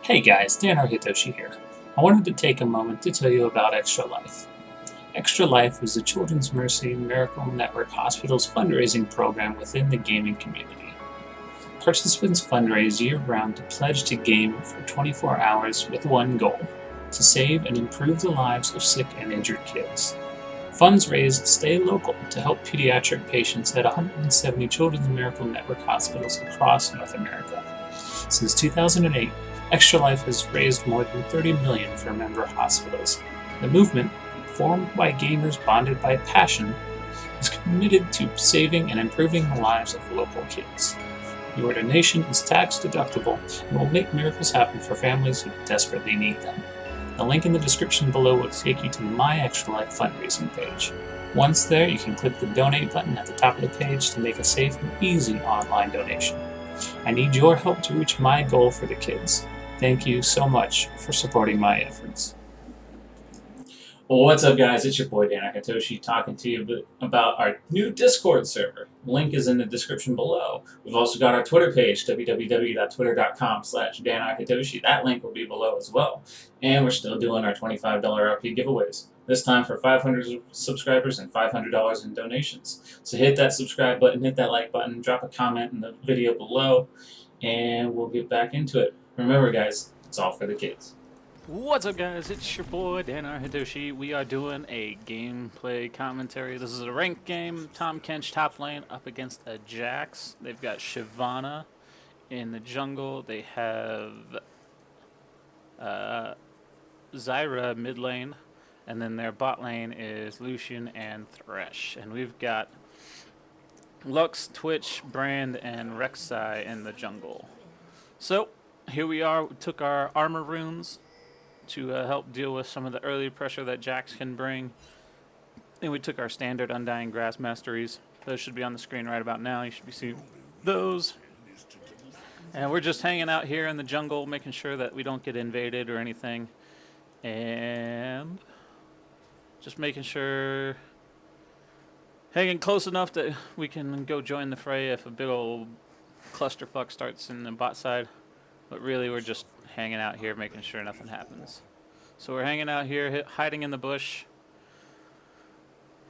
Hey guys, Dannar Hetoshi here. I wanted to take a moment to tell you about Extra Life. Extra Life is the Children's Mercy Miracle Network Hospital's fundraising program within the gaming community. Participants fundraise year-round to pledge to game for 24 hours with one goal: to save and improve the lives of sick and injured kids. Funds raised stay local to help pediatric patients at 170 Children's Miracle Network hospitals across North America. Since 2008, Extra Life has raised more than $30 million for member hospitals. The movement, formed by gamers bonded by passion, is committed to saving and improving the lives of local kids. Your donation is tax deductible and will make miracles happen for families who desperately need them. The link in the description below will take you to my Extra Life fundraising page. Once there, you can click the donate button at the top of the page to make a safe and easy online donation. I need your help to reach my goal for the kids. Thank you so much for supporting my efforts. Well, what's up, guys? It's your boy Dannar Hetoshi talking to you about our new Discord server. Link is in the description below. We've also got our Twitter page, www.twitter.com/DannarHetoshi. That link will be below as well. And we're still doing our $25 RP giveaways. This time for 500 subscribers and $500 in donations. So hit that subscribe button, hit that like button, drop a comment in the video below, and we'll get back into it. Remember, guys, it's all for the kids. What's up, guys? It's your boy Dannar Hetoshi. We are doing a gameplay commentary. This is a ranked game. Tahm Kench top lane up against a Jax. They've got Shyvana in the jungle. They have Zyra mid lane, and then their bot lane is Lucian and Thresh. And we've got Lux, Twitch, Brand, and Rek'Sai in the jungle. So here we are. We took our armor runes to help deal with some of the early pressure that Jax can bring. And we took our standard Undying Grass Masteries. Those should be on the screen right about now. You should be seeing those. And we're just hanging out here in the jungle, making sure that we don't get invaded or anything. And just making sure, hanging close enough that we can go join the fray if a big old clusterfuck starts in the bot side. But really, we're just hanging out here, making sure nothing happens. So we're hanging out here, hiding in the bush,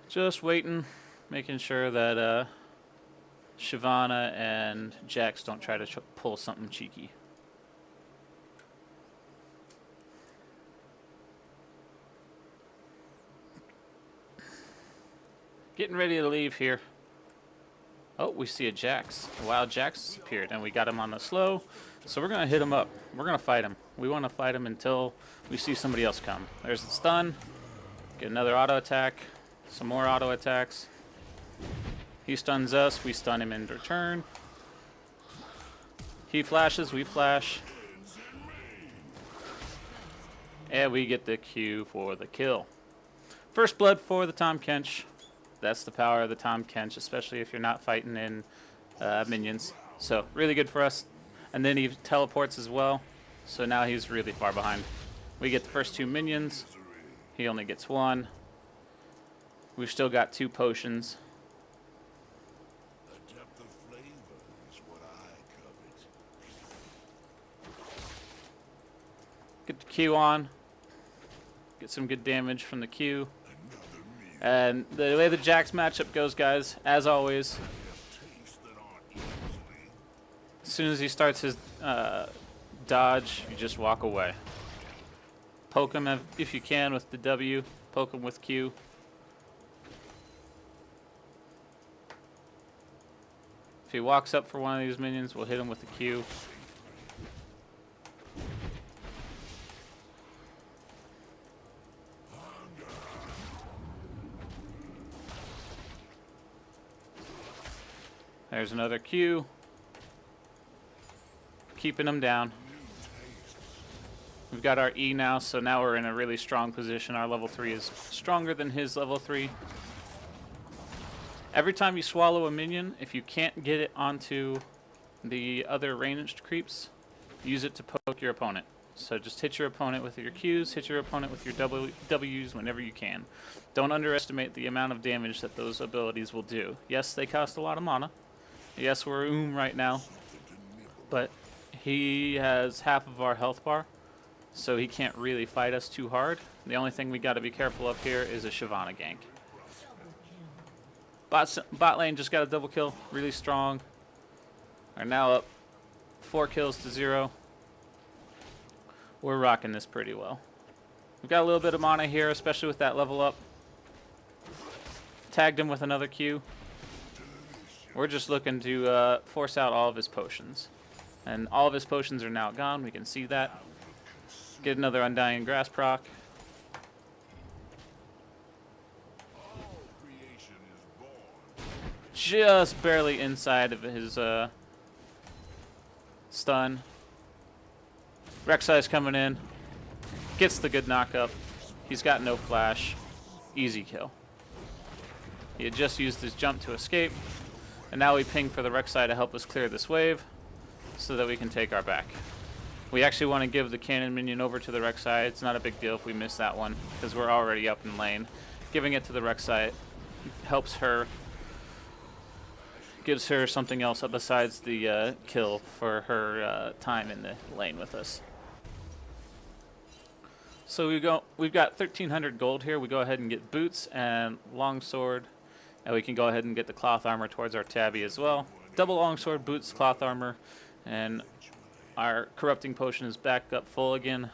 just waiting, making sure that Shyvana and Jax don't try to pull something cheeky. Getting ready to leave here. Oh, we see a Jax. A wild Jax appeared, and we got him on the slow. So we're going to hit him up. We're going to fight him. We want to fight him until we see somebody else come. There's the stun. Get another auto attack. Some more auto attacks. He stuns us. We stun him in return. He flashes. We flash. And we get the Q for the kill. First blood for the Tahm Kench. That's the power of the Tahm Kench, especially if you're not fighting in minions. So really good for us. And then he teleports as well, so now he's really far behind. We get the first two minions. He only gets one. We've still got 2 potions. Get the Q on. Get some good damage from the Q. And the way the Jax matchup goes, guys, as always, as soon as he starts his dodge, you just walk away. Poke him if you can with the W. Poke him with Q. If he walks up for one of these minions, we'll hit him with the Q. There's another Q. Keeping him down. We've got our E now, so now we're in a really strong position. Our level 3 is stronger than his level 3. Every time you swallow a minion, if you can't get it onto the other ranged creeps, use it to poke your opponent. So just hit your opponent with your Qs, hit your opponent with your Ws whenever you can. Don't underestimate the amount of damage that those abilities will do. Yes, they cost a lot of mana. Yes, we're right now, but He has half of our health bar, so he can't really fight us too hard. The only thing we got to be careful of here is a Shyvana gank. Bot lane just got a double kill, really strong. Are now up 4 kills to 0. We're rocking this pretty well. We've got a little bit of mana here, especially with that level up. Tagged him with another Q. We're just looking to force out all of his potions. And all of his potions are now gone, we can see that. Get another Undying Grass proc. Just barely inside of his stun. Rek'Sai's coming in. Gets the good knock-up. He's got no flash. Easy kill. He had just used his jump to escape. And now we ping for the Rek'Sai to help us clear this wave so that we can take our back. We actually want to give the cannon minion over to the Rek'Sai. It's not a big deal if we miss that one because we're already up in lane. Giving it to the Rek'Sai helps her, gives her something else besides the kill for her time in the lane with us. So we've got 1,300 gold here. We go ahead and get boots and longsword, and we can go ahead and get the cloth armor towards our tabby as well. Double longsword, boots, cloth armor, and our corrupting potion is back up full again.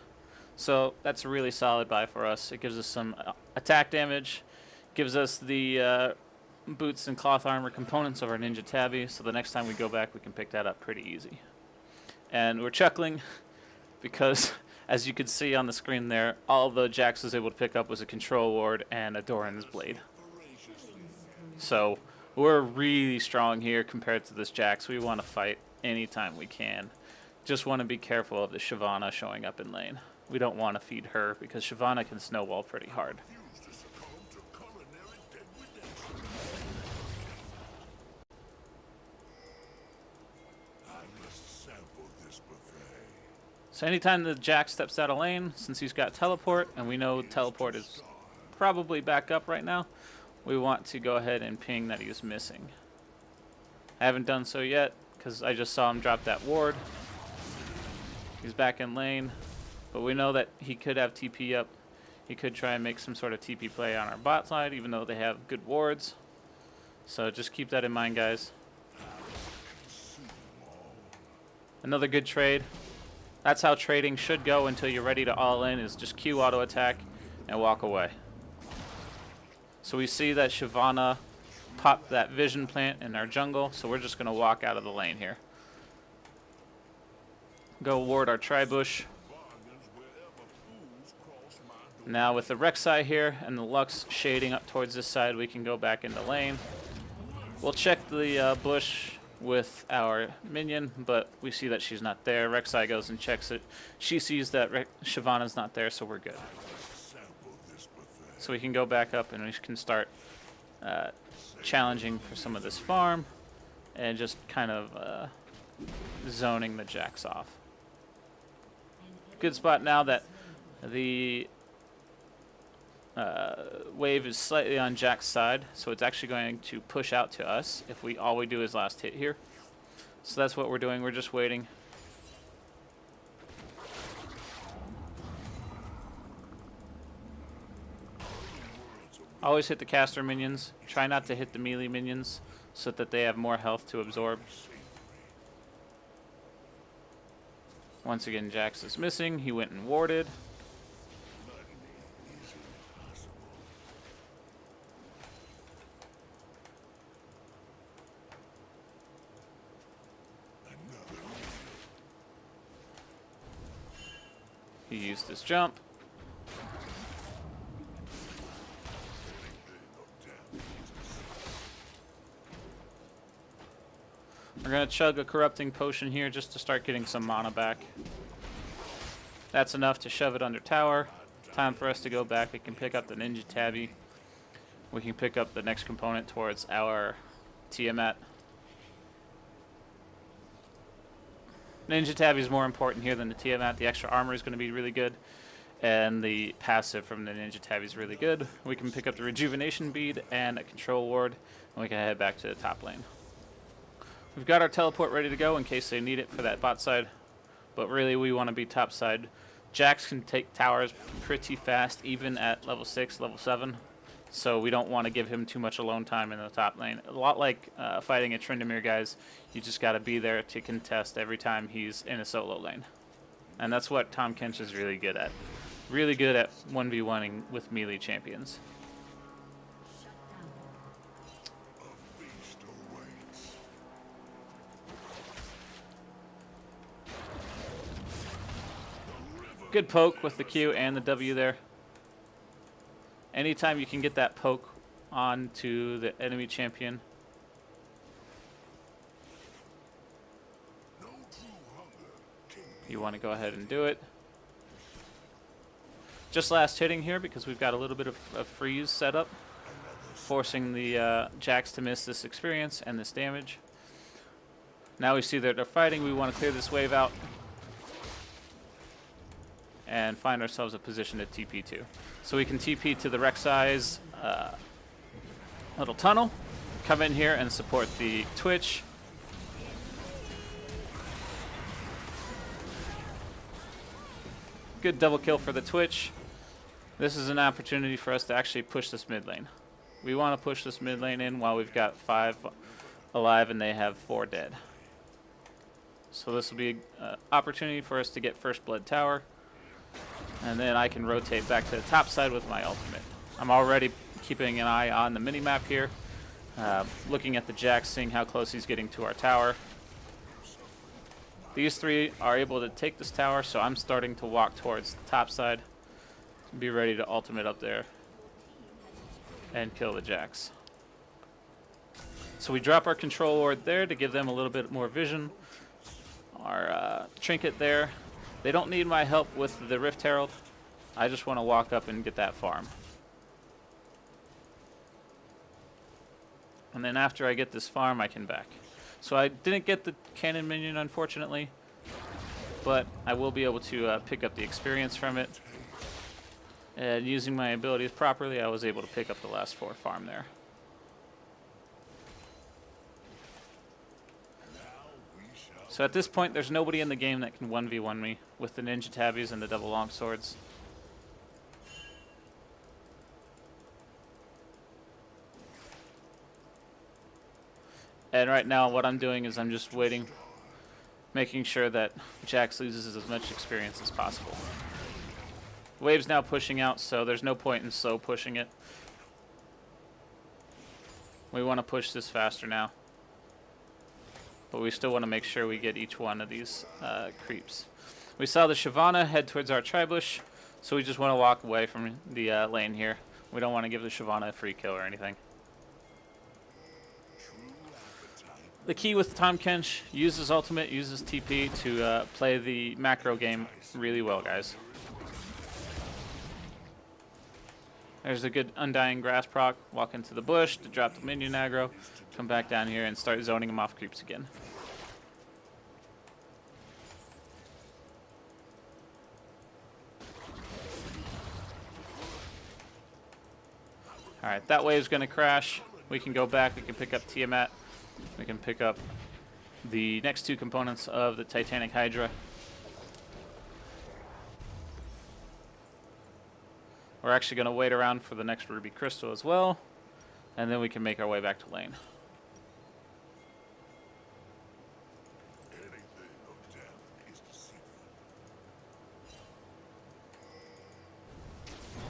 So that's a really solid buy for us. It gives us some attack damage, gives us the boots and cloth armor components of our ninja tabby, so the next time we go back we can pick that up pretty easy. And we're chuckling because as you can see on the screen there, all the Jax was able to pick up was a control ward and a Doran's blade. So we're really strong here compared to this Jax. We want to fight anytime we can. Just want to be careful of the Shyvana showing up in lane. We don't want to feed her because Shyvana can snowball pretty hard. So anytime the Jax steps out of lane, since he's got teleport, and we know teleport is probably back up right now, we want to go ahead and ping that he's missing. I haven't done so yet because I just saw him drop that ward. He's back in lane, but we know that he could have TP up. He could try and make some sort of TP play on our bot side, even though they have good wards. So just keep that in mind, guys. Another good trade. That's how trading should go until you're ready to all in, is just Q auto attack and walk away. So we see that Shyvana popped that vision plant in our jungle, so we're just going to walk out of the lane here. Go ward our tri-bush. Now with the Rek'Sai here and the Lux shading up towards this side, we can go back into lane. We'll check the bush with our minion, but we see that she's not there. Rek'Sai goes and checks it. She sees that Shyvana's not there, so we're good. So we can go back up and we can start challenging for some of this farm and just kind of zoning the Jax off. Good spot now that the wave is slightly on Jack's side, so it's actually going to push out to us if all we do is last hit here. So that's what we're doing. We're just waiting. Always hit the caster minions. Try not to hit the melee minions so that they have more health to absorb. Once again, Jax is missing. He went and warded. He used his jump. We're going to chug a corrupting potion here just to start getting some mana back. That's enough to shove it under tower. Time for us to go back. We can pick up the Ninja Tabby. We can pick up the next component towards our Tiamat. Ninja Tabby is more important here than the Tiamat. The extra armor is going to be really good, and the passive from the Ninja Tabby is really good. We can pick up the Rejuvenation Bead and a Control Ward, and we can head back to the top lane. We've got our teleport ready to go in case they need it for that bot side. but really we want to be topside. Jax can take towers pretty fast, even at level 6, level 7. So we don't want to give him too much alone time in the top lane. A lot like fighting a Tryndamere, guys. You just got to be there to contest every time he's in a solo lane. And that's what Tahm Kench is really good at. Really good at 1v1ing with melee champions. Good poke with the Q and the W there. Anytime you can get that poke onto the enemy champion, you want to go ahead and do it. Just last hitting here because we've got a little bit of a freeze set up, forcing the Jax to miss this experience and this damage. Now we see that they're fighting. We want to clear this wave out and find ourselves a position to TP to. So we can TP to the Rek'Sai's little tunnel, come in here and support the Twitch. Good double kill for the Twitch. This is an opportunity for us to actually push this mid lane. We want to push this mid lane in while we've got 5 alive and they have 4 dead. So this will be an opportunity for us to get first blood tower. And then I can rotate back to the top side with my ultimate. I'm already keeping an eye on the mini-map here. Looking at the Jax, seeing how close he's getting to our tower. These 3 are able to take this tower, so I'm starting to walk towards the top side. Be ready to ultimate up there and kill the Jax. So we drop our control ward there to give them a little bit more vision. Our trinket there. They don't need my help with the Rift Herald. I just want to walk up and get that farm. And then after I get this farm, I can back. So I didn't get the cannon minion, unfortunately, but I will be able to pick up the experience from it. And using my abilities properly, I was able to pick up the last 4 farm there. So at this point, there's nobody in the game that can 1v1 me with the ninja tabbies and the double long swords. And right now, what I'm doing is I'm just waiting, making sure that Jax loses as much experience as possible. Wave's now pushing out, so there's no point in slow pushing it. We want to push this faster now. But we still want to make sure we get each one of these creeps. We saw the Shyvana head towards our Tribush, so we just want to walk away from the lane here. We don't want to give the Shyvana a free kill or anything. The key with Tahm Kench, uses ultimate, uses TP to play the macro game really well, guys. There's a good Undying Grass proc. Walk into the bush to drop the minion aggro. Come back down here and start zoning them off creeps again. Alright, that wave's going to crash. We can go back. We can pick up Tiamat. We can pick up the next 2 components of the Titanic Hydra. We're actually going to wait around for the next Ruby Crystal as well, and then we can make our way back to lane.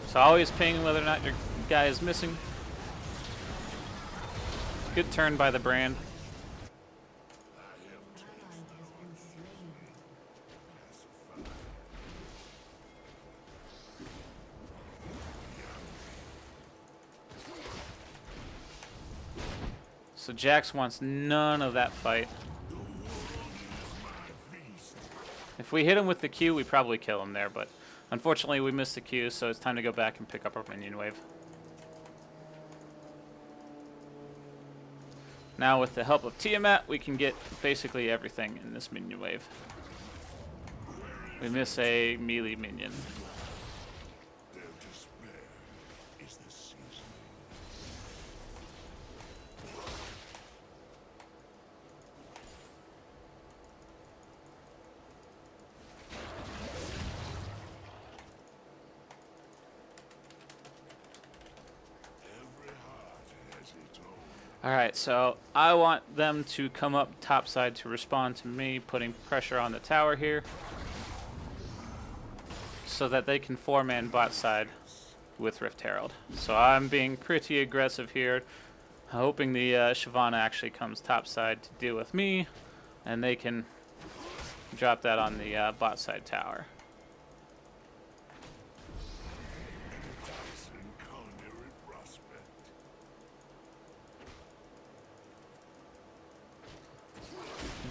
So always ping whether or not your guy is missing. Good turn by the brand. So Jax wants none of that fight. If we hit him with the Q, we probably kill him there, but unfortunately we missed the Q, so it's time to go back and pick up our minion wave. Now with the help of Tiamat, we can get basically everything in this minion wave. We miss a melee minion. Alright, so I want them to come up topside to respond to me, putting pressure on the tower here, so that they can 4-man bot side with Rift Herald. So I'm being pretty aggressive here, hoping the Shyvana actually comes topside to deal with me, and they can drop that on the bot side tower.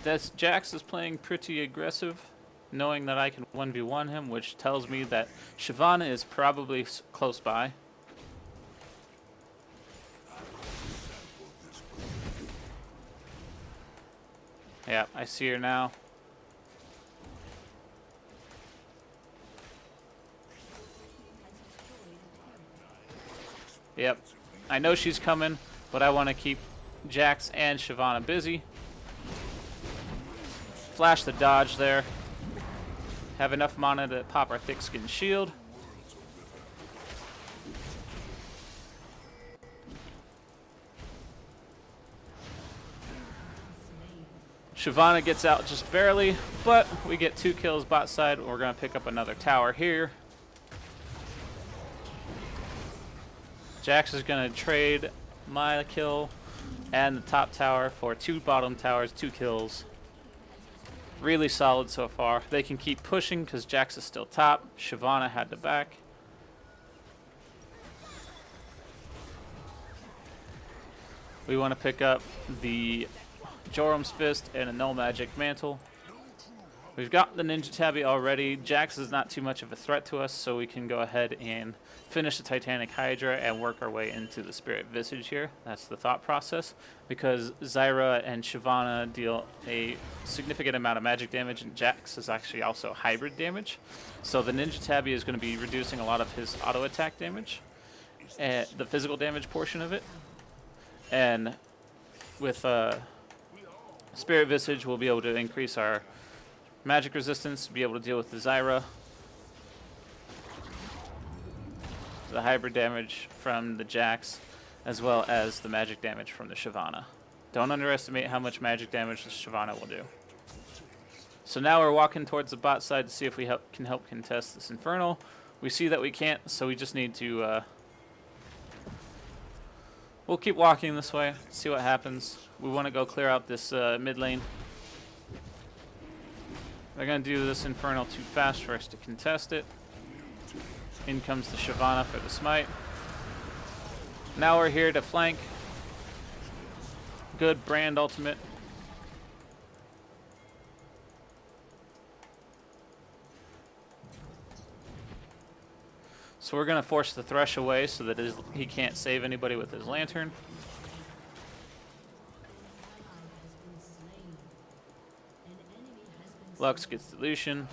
This Jax is playing pretty aggressive, knowing that I can 1v1 him, which tells me that Shyvana is probably close by. Yeah, I see her now. Yep, I know she's coming, but I want to keep Jax and Shyvana busy. Flash the dodge there. Have enough mana to pop our thick skin shield. Shyvana gets out just barely, but we get 2 kills bot side. We're going to pick up another tower here. Jax is going to trade my kill and the top tower for 2 bottom towers, 2 kills. Really solid so far. They can keep pushing because Jax is still top. Shyvana had the back. We want to pick up the Jorum's Fist and a Null Magic Mantle. We've got the Ninja Tabby already. Jax is not too much of a threat to us, so we can go ahead and finish the Titanic Hydra and work our way into the Spirit Visage here. That's the thought process, because Zyra and Shyvana deal a significant amount of magic damage, and Jax is actually also hybrid damage. So the Ninja Tabby is going to be reducing a lot of his auto attack damage, and the physical damage portion of it. And with Spirit Visage, we'll be able to increase our magic resistance, be able to deal with the Zyra, the hybrid damage from the Jax, as well as the magic damage from the Shyvana. Don't underestimate how much magic damage the Shyvana will do. So now we're walking towards the bot side to see if we can help contest this Infernal. We see that we can't, so we just need to... we'll keep walking this way, see what happens. We want to go clear out this mid lane. They're going to do this Infernal too fast for us to contest it. In comes the Shyvana for the smite. Now we're here to flank. Good Brand ultimate. So we're going to force the Thresh away so that he can't save anybody with his Lantern. Lux gets the Lucian.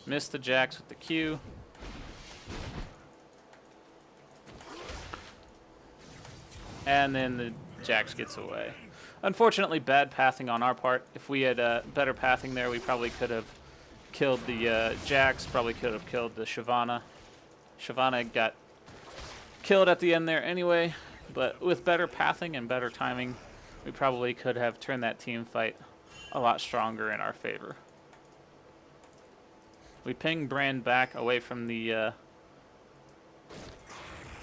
Missed the Jax with the Q. And then the Jax gets away. Unfortunately, bad pathing on our part. If we had better pathing there, we probably could have killed the Jax, probably could have killed the Shyvana. Shyvana got killed at the end there anyway, but with better pathing and better timing, we probably could have turned that team fight a lot stronger in our favor. We ping Brand back away from the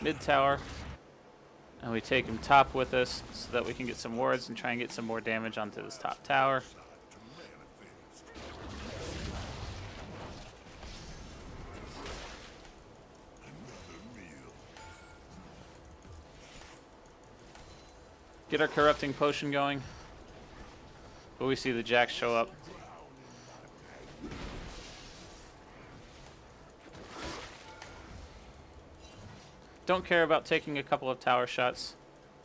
mid tower, and we take him top with us so that we can get some wards and try and get some more damage onto this top tower. Get our corrupting potion going. But we see the Jax show up. Don't care about taking a couple of tower shots.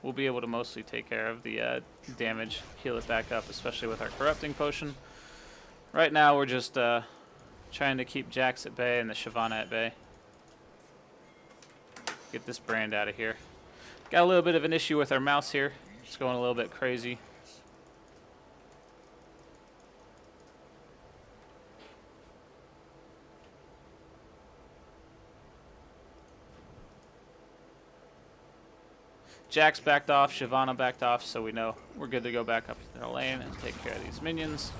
We'll be able to mostly take care of the damage, heal it back up, especially with our corrupting potion. Right now we're just trying to keep Jax at bay and the Shyvana at bay. Get this Brand out of here. Got a little bit of an issue with our mouse here. It's going a little bit crazy. Jax backed off, Shyvana backed off, so we know we're good to go back up to their lane and take care of these minions.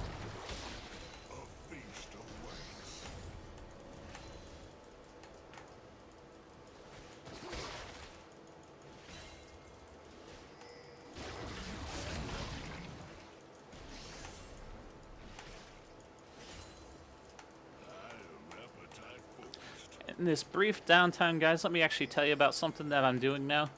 In this brief downtime, guys, let me actually tell you about something that I'm doing now.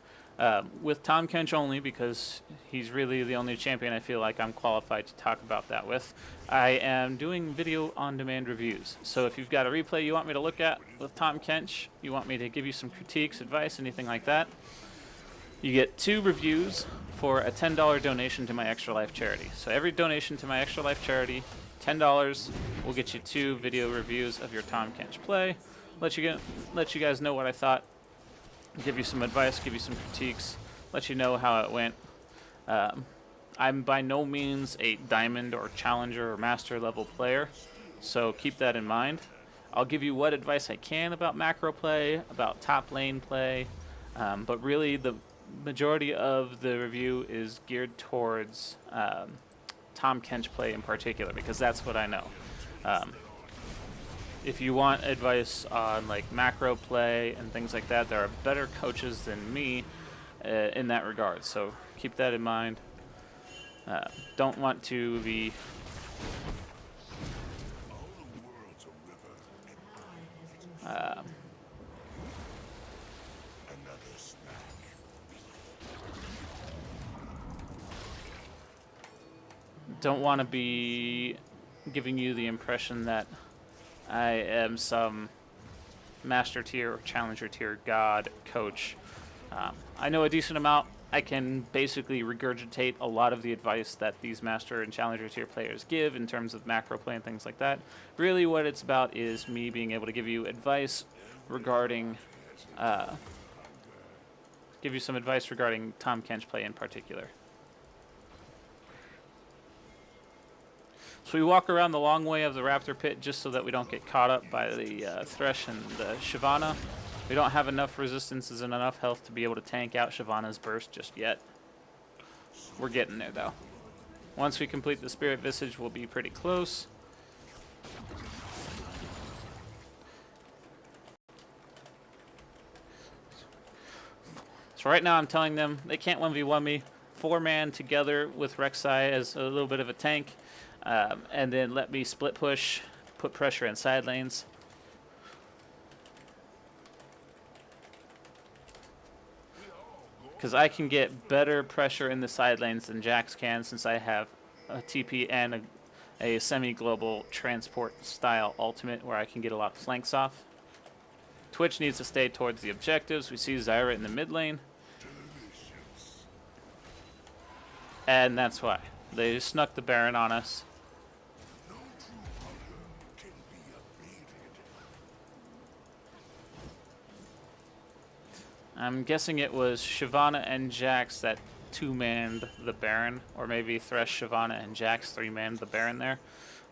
With Tahm Kench only, because he's really the only champion I feel like I'm qualified to talk about that with. I am doing video on-demand reviews. So if you've got a replay you want me to look at with Tahm Kench, you want me to give you some critiques, advice, anything like that, you get 2 reviews for a $10 donation to my Extra Life charity. So every donation to my Extra Life charity, $10, will get you 2 video reviews of your Tahm Kench play. Let you guys know what I thought, give you some advice, give you some critiques, let you know how it went. I'm by no means a diamond or challenger or master level player, so keep that in mind. I'll give you what advice I can about macro play, about top lane play, but really the majority of the review is geared towards Tahm Kench play in particular, because that's what I know. If you want advice on like macro play and things like that, there are better coaches than me in that regard. So keep that in mind. Don't want to be giving you the impression that I am some master tier or challenger tier god coach. I know a decent amount. I can basically regurgitate a lot of the advice that these master and challenger tier players give in terms of macro play and things like that. Really what it's about is me being able to give you advice regarding some advice regarding Tahm Kench play in particular. So we walk around the long way of the Raptor Pit just so that we don't get caught up by the Thresh and the Shyvana. We don't have enough resistances and enough health to be able to tank out Shyvana's burst just yet. We're getting there though. Once we complete the Spirit Visage, we'll be pretty close. So right now I'm telling them they can't 1v1 me. 4-man together with Rek'Sai as a little bit of a tank. And then let me split push, put pressure in side lanes. Because I can get better pressure in the side lanes than Jax can, since I have a TP and a semi-global transport style ultimate where I can get a lot of flanks off. Twitch needs to stay towards the objectives. We see Zyra in the mid lane. And that's why. They snuck the Baron on us. I'm guessing it was Shyvana and Jax that 2-manned the Baron, or maybe Thresh, Shyvana, and Jax 3-manned the Baron there.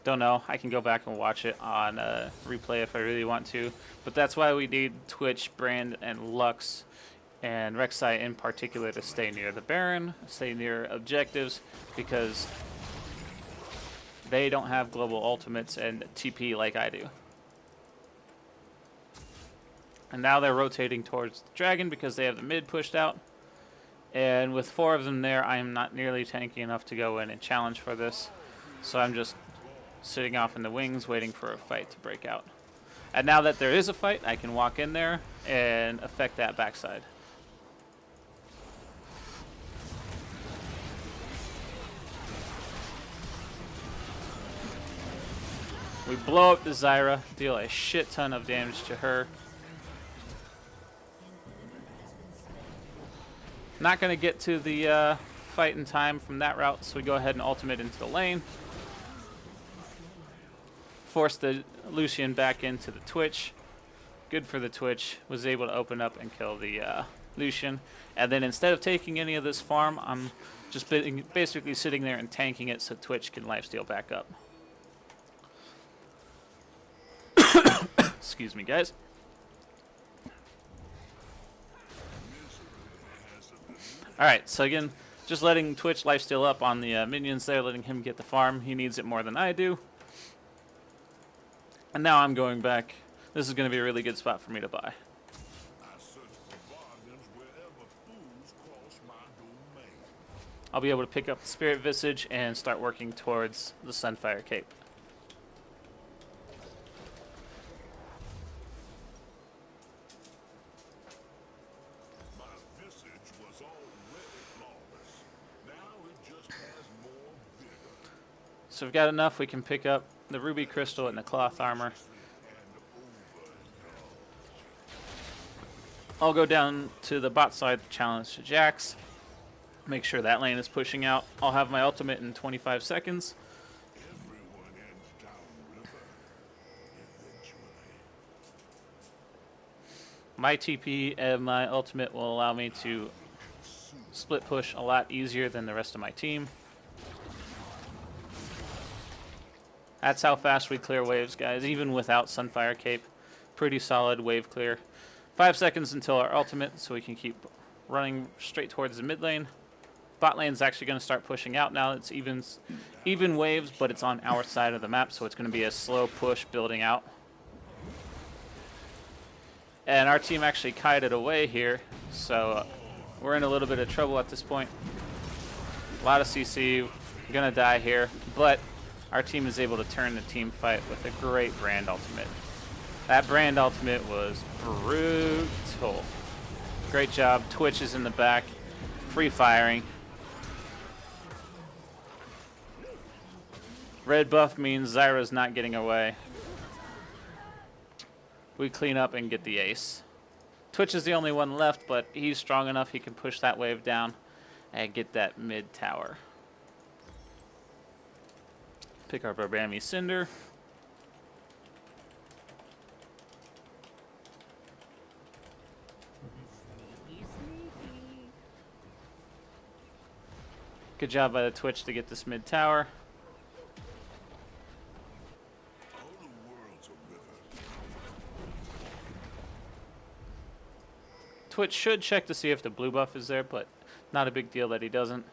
Don't know. I can go back and watch it on replay if I really want to. But that's why we need Twitch, Brand, and Lux, and Rek'Sai in particular to stay near the Baron, stay near objectives, because they don't have global ultimates and TP like I do. And now they're rotating towards the dragon because they have the mid pushed out. And with 4 of them there, I am not nearly tanky enough to go in and challenge for this. So I'm just sitting off in the wings waiting for a fight to break out. And now that there is a fight, I can walk in there and affect that backside. We blow up the Zyra, deal a shit ton of damage to her. Not going to get to the fight in time from that route, so we go ahead and ultimate into the lane. Force the Lucian back into the Twitch. Good for the Twitch. Was able to open up and kill the Lucian. And then instead of taking any of this farm, I'm just basically sitting there and tanking it so Twitch can lifesteal back up. Excuse me, guys. Alright, so again, just letting Twitch lifesteal up on the minions there, letting him get the farm. He needs it more than I do. And now I'm going back. This is going to be a really good spot for me to buy. I'll be able to pick up the Spirit Visage and start working towards the Sunfire Cape. So we've got enough. We can pick up the Ruby Crystal and the Cloth Armor. I'll go down to the bot side to challenge to Jax. Make sure that lane is pushing out. I'll have my ultimate in 25 seconds. My TP and my ultimate will allow me to split push a lot easier than the rest of my team. That's how fast we clear waves, guys, even without Sunfire Cape. Pretty solid wave clear. 5 seconds until our ultimate, so we can keep running straight towards the mid lane. Bot lane's actually going to start pushing out now. It's even waves, but it's on our side of the map, so it's going to be a slow push building out. And our team actually kited away here, so we're in a little bit of trouble at this point. A lot of CC, going to die here, but our team is able to turn the team fight with a great Brand ultimate. That Brand ultimate was brutal. Great job. Twitch is in the back, free firing. Red buff means Zyra's not getting away. We clean up and get the ace. Twitch is the only one left, but he's strong enough he can push that wave down and get that mid tower. Pick up our Brammy Cinder. Good job by the Twitch to get this mid tower. Twitch should check to see if the blue buff is there, but not a big deal that he doesn't.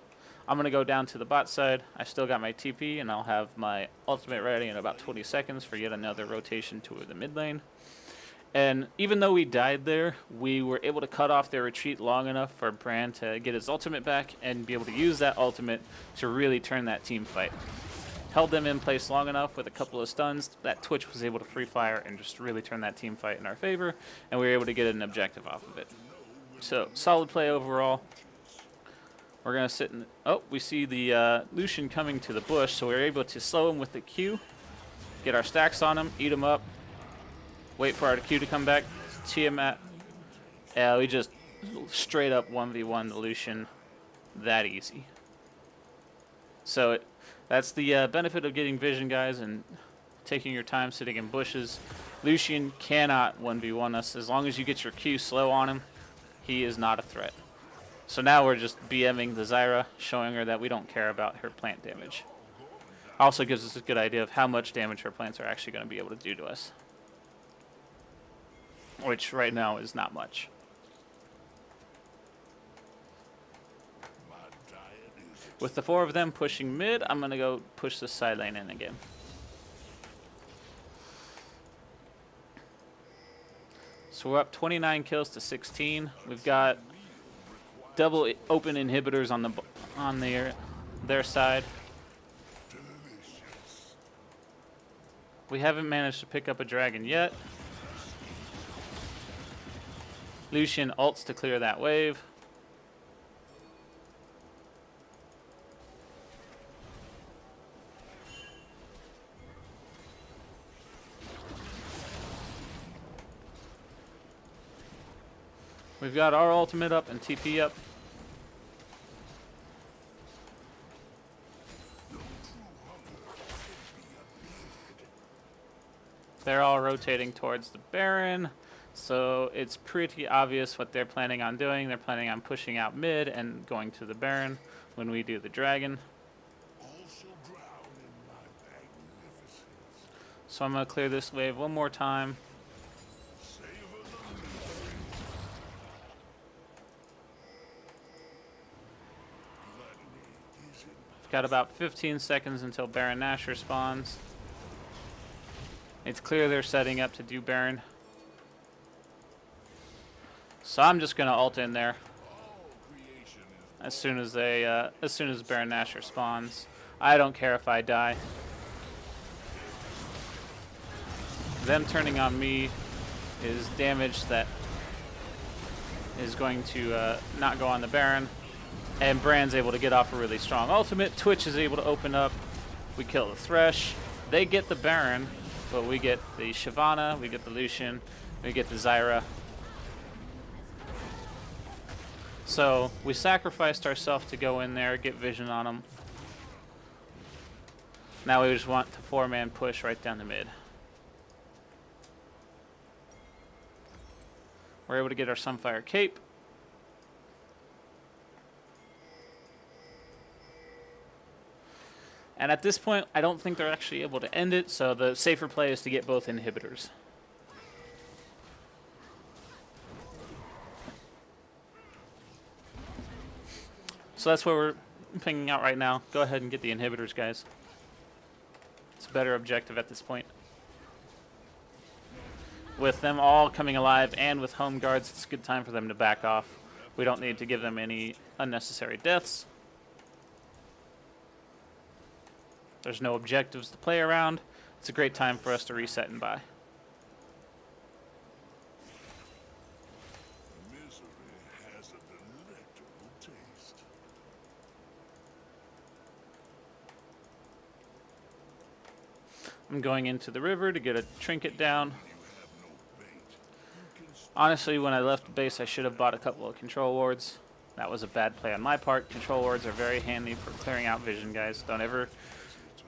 I'm going to go down to the bot side. I still got my TP, and I'll have my ultimate ready in about 20 seconds for yet another rotation to the mid lane. And even though we died there, we were able to cut off their retreat long enough for Brand to get his ultimate back and be able to use that ultimate to really turn that team fight. Held them in place long enough with a couple of stuns that Twitch was able to free fire and just really turn that team fight in our favor, and we were able to get an objective off of it. So, solid play overall. We're going to sit in... Oh, we see the Lucian coming to the bush, so we were able to slow him with the Q, get our stacks on him, eat him up, wait for our Q to come back, Tiamat. We just straight up 1v1 the Lucian that easy. So that's the benefit of getting vision, guys, and taking your time sitting in bushes. Lucian cannot 1v1 us. As long as you get your Q slow on him, he is not a threat. So now we're just BMing the Zyra, showing her that we don't care about her plant damage. Also gives us a good idea of how much damage her plants are actually going to be able to do to us. Which right now is not much. With the 4 of them pushing mid, I'm going to go push the side lane in again. So we're up 29 kills to 16. We've got double open inhibitors on their side. We haven't managed to pick up a dragon yet. Lucian ults to clear that wave. We've got our ultimate up and TP up. They're all rotating towards the Baron, so it's pretty obvious what they're planning on doing. They're planning on pushing out mid and going to the Baron when we do the dragon. So I'm going to clear this wave one more time. Got about 15 seconds until Baron Nashor spawns. It's clear they're setting up to do Baron. So I'm just gonna ult in there as soon as Baron Nashor spawns. I don't care if I die. Them turning on me is damage that is going to not go on the Baron. And Brand's able to get off a really strong ultimate. Twitch is able to open up. We kill the Thresh. They get the Baron, but we get the Shyvana, we get the Lucian, we get the Zyra. So we sacrificed ourselves to go in there, get vision on them. Now we just want to 4-man push right down the mid. We're able to get our Sunfire Cape. And at this point, I don't think they're actually able to end it, so the safer play is to get both inhibitors. So that's what we're pinging out right now. Go ahead and get the inhibitors, guys. It's a better objective at this point. With them all coming alive and with home guards, it's a good time for them to back off. We don't need to give them any unnecessary deaths. There's no objectives to play around. It's a great time for us to reset and buy. I'm going into the river to get a trinket down. Honestly, when I left the base, I should have bought a couple of control wards. That was a bad play on my part. Control wards are very handy for clearing out vision, guys. Don't ever...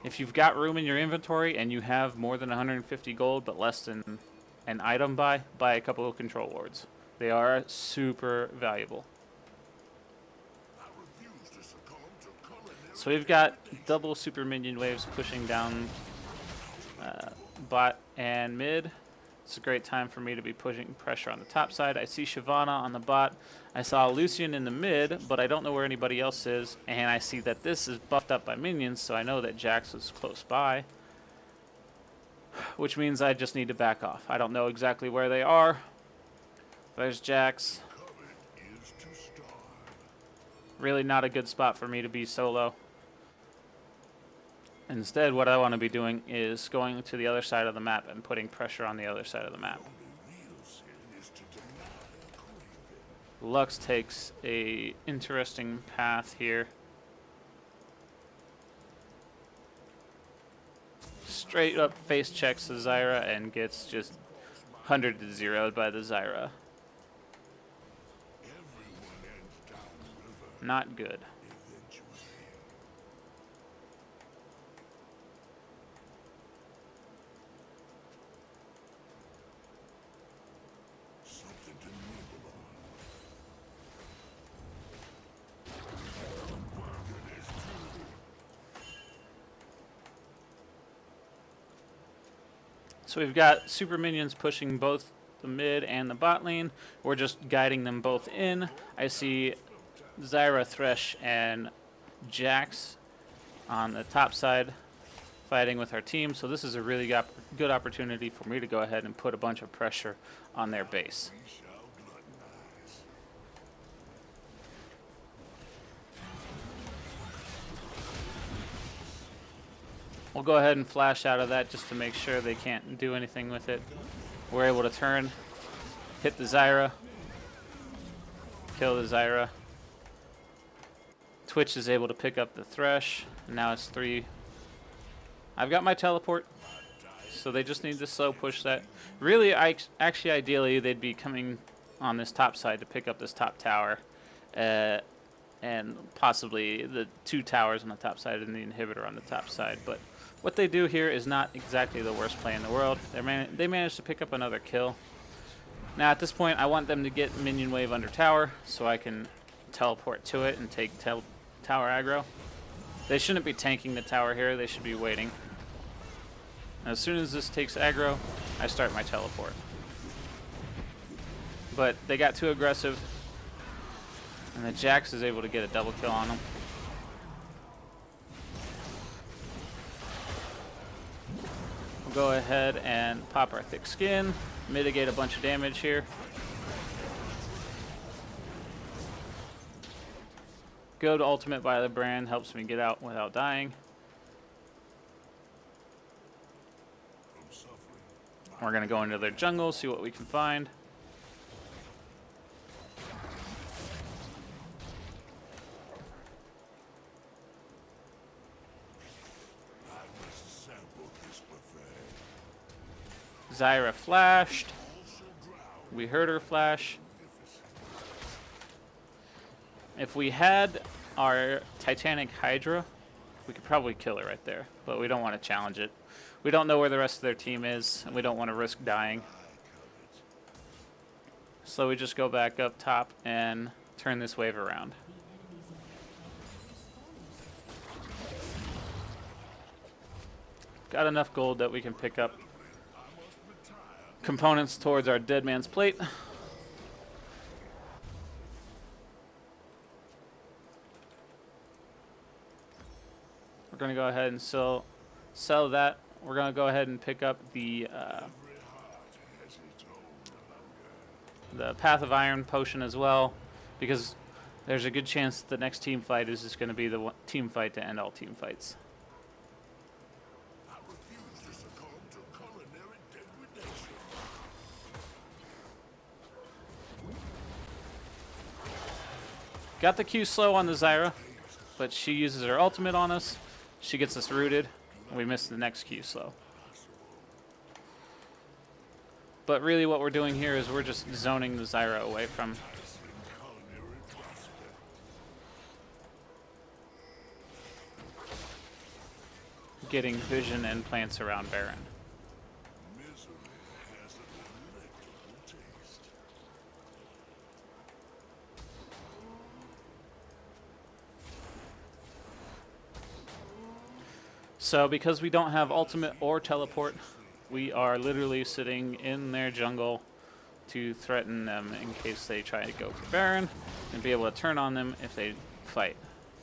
If you've got room in your inventory and you have more than 150 gold but less than an item buy a couple of control wards. They are super valuable. So we've got double super minion waves pushing down bot and mid. It's a great time for me to be pushing pressure on the top side. I see Shyvana on the bot. I saw Lucian in the mid, but I don't know where anybody else is. And I see that this is buffed up by minions, so I know that Jax was close by. Which means I just need to back off. I don't know exactly where they are. There's Jax. Really not a good spot for me to be solo. Instead, what I want to be doing is going to the other side of the map and putting pressure on the other side of the map. Lux takes a interesting path here. Straight up face checks the Zyra and gets just 100-0'd by the Zyra. Not good. So we've got super minions pushing both the mid and the bot lane. We're just guiding them both in. I see Zyra, Thresh, and Jax on the top side fighting with our team. So this is a really good opportunity for me to go ahead and put a bunch of pressure on their base. We'll go ahead and flash out of that just to make sure they can't do anything with it. We're able to turn, hit the Zyra, kill the Zyra. Twitch is able to pick up the Thresh, and now it's 3. I've got my teleport, so they just need to slow push that. Really, actually, ideally, they'd be coming on this top side to pick up this top tower, and possibly the 2 towers on the top side and the inhibitor on the top side. But what they do here is not exactly the worst play in the world. They managed to pick up another kill. Now at this point, I want them to get minion wave under tower so I can teleport to it and take tower aggro. They shouldn't be tanking the tower here. They should be waiting. As soon as this takes aggro, I start my teleport. But they got too aggressive, and the Jax is able to get a double kill on them. We'll go ahead and pop our thick skin, mitigate a bunch of damage here. Go to ultimate by the brand, helps me get out without dying. We're going to go into their jungle, see what we can find. Zyra flashed. We heard her flash. If we had our Titanic Hydra, we could probably kill it right there, but we don't want to challenge it. We don't know where the rest of their team is, and we don't want to risk dying. So we just go back up top and turn this wave around. Got enough gold that we can pick up components towards our dead man's plate. We're going to go ahead and sell that. We're going to go ahead and pick up the Path of Iron potion as well, because there's a good chance the next team fight is just going to be the team fight to end all team fights. Got the Q slow on the Zyra, but she uses her ultimate on us. She gets us rooted, and we miss the next Q slow. But really what we're doing here is we're just zoning the Zyra away from getting vision and plants around Baron. So because we don't have ultimate or teleport, we are literally sitting in their jungle to threaten them in case they try to go for Baron, and be able to turn on them if they fight.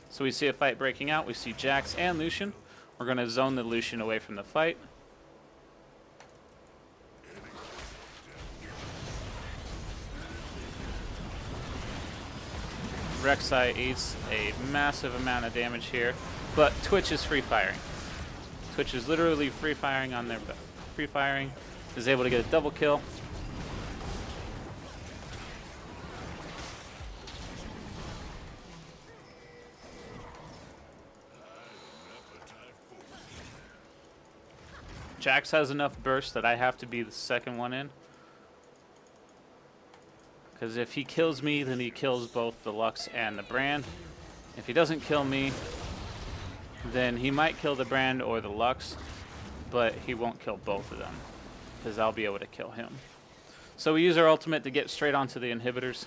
So we see a fight breaking out. We see Jax and Lucian. We're going to zone the Lucian away from the fight. Rek'Sai eats a massive amount of damage here, but Twitch is free firing. Twitch is literally free firing on their free firing. Is able to get a double kill. Jax has enough burst that I have to be the second one in. Because if he kills me, then he kills both the Lux and the Brand. If he doesn't kill me, then he might kill the Brand or the Lux, but he won't kill both of them, because I'll be able to kill him. So we use our ultimate to get straight onto the inhibitors.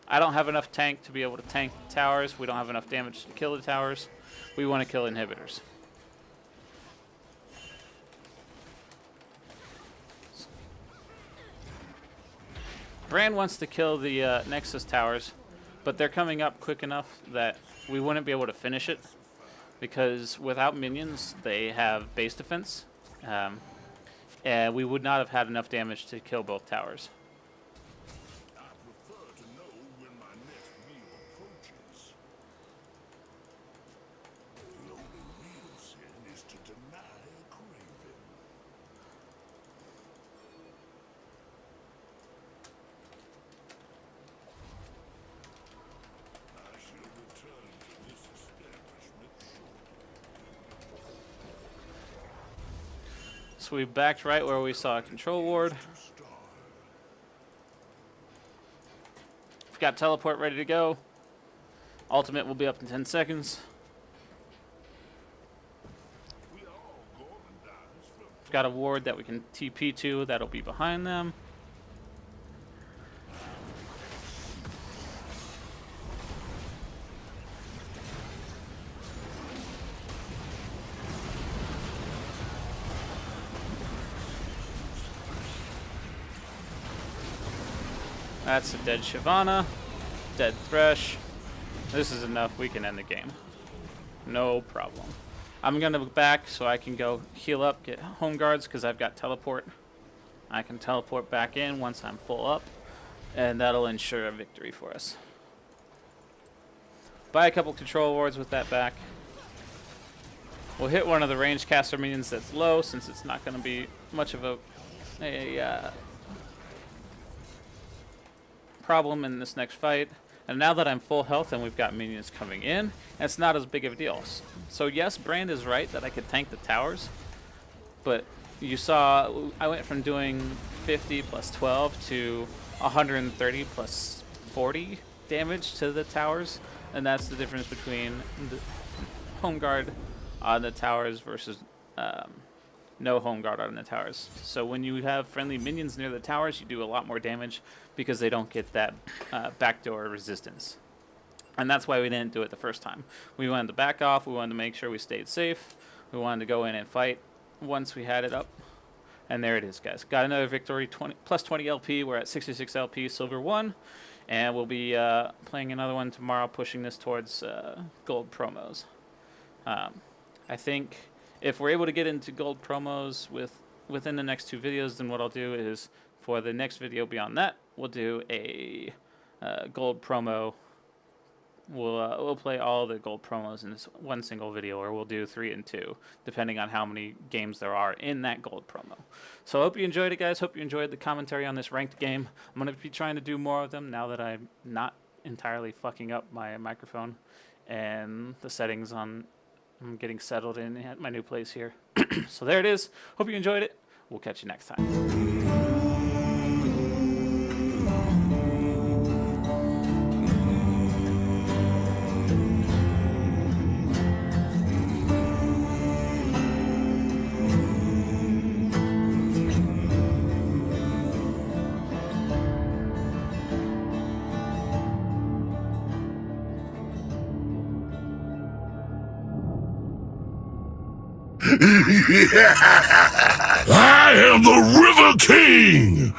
I don't have enough tank to be able to tank the towers. We don't have enough damage to kill the towers. We want to kill inhibitors. Brand wants to kill the Nexus towers, but they're coming up quick enough that we wouldn't be able to finish it, because without minions, they have base defense, and we would not have had enough damage to kill both towers. So we backed right where we saw a control ward. We've got teleport ready to go. Ultimate will be up in 10 seconds. We've got a ward that we can TP to that'll be behind them. That's a dead Shyvana, dead Thresh. This is enough. We can end the game. No problem. I'm going to go back so I can go heal up, get home guards, because I've got teleport. I can teleport back in once I'm full up, and that'll ensure a victory for us. Buy a couple control wards with that back. We'll hit one of the ranged caster minions that's low, since it's not going to be much of a problem in this next fight. And now that I'm full health and we've got minions coming in, it's not as big of a deal. So yes, Brand is right that I could tank the towers, but you saw I went from doing 50 plus 12 to 130 plus 40 damage to the towers, and that's the difference between the home guard on the towers versus no home guard on the towers. So when you have friendly minions near the towers, you do a lot more damage because they don't get that backdoor resistance. And that's why we didn't do it the first time. We wanted to back off. We wanted to make sure we stayed safe. We wanted to go in and fight once we had it up. And there it is, guys. Got another victory, plus 20 LP. We're at 66 LP, silver 1. And we'll be playing another one tomorrow, pushing this towards gold promos. I think if we're able to get into gold promos within the next 2 videos, then what I'll do is for the next video beyond that, we'll do a gold promo. We'll play all the gold promos in this one single video, or we'll do 3 and 2, depending on how many games there are in that gold promo. So I hope you enjoyed it, guys. Hope you enjoyed the commentary on this ranked game. I'm going to be trying to do more of them now that I'm not entirely fucking up my microphone and the settings on. I'm getting settled in at my new place here. So there it is. Hope you enjoyed it. We'll catch you next time. I am the River King!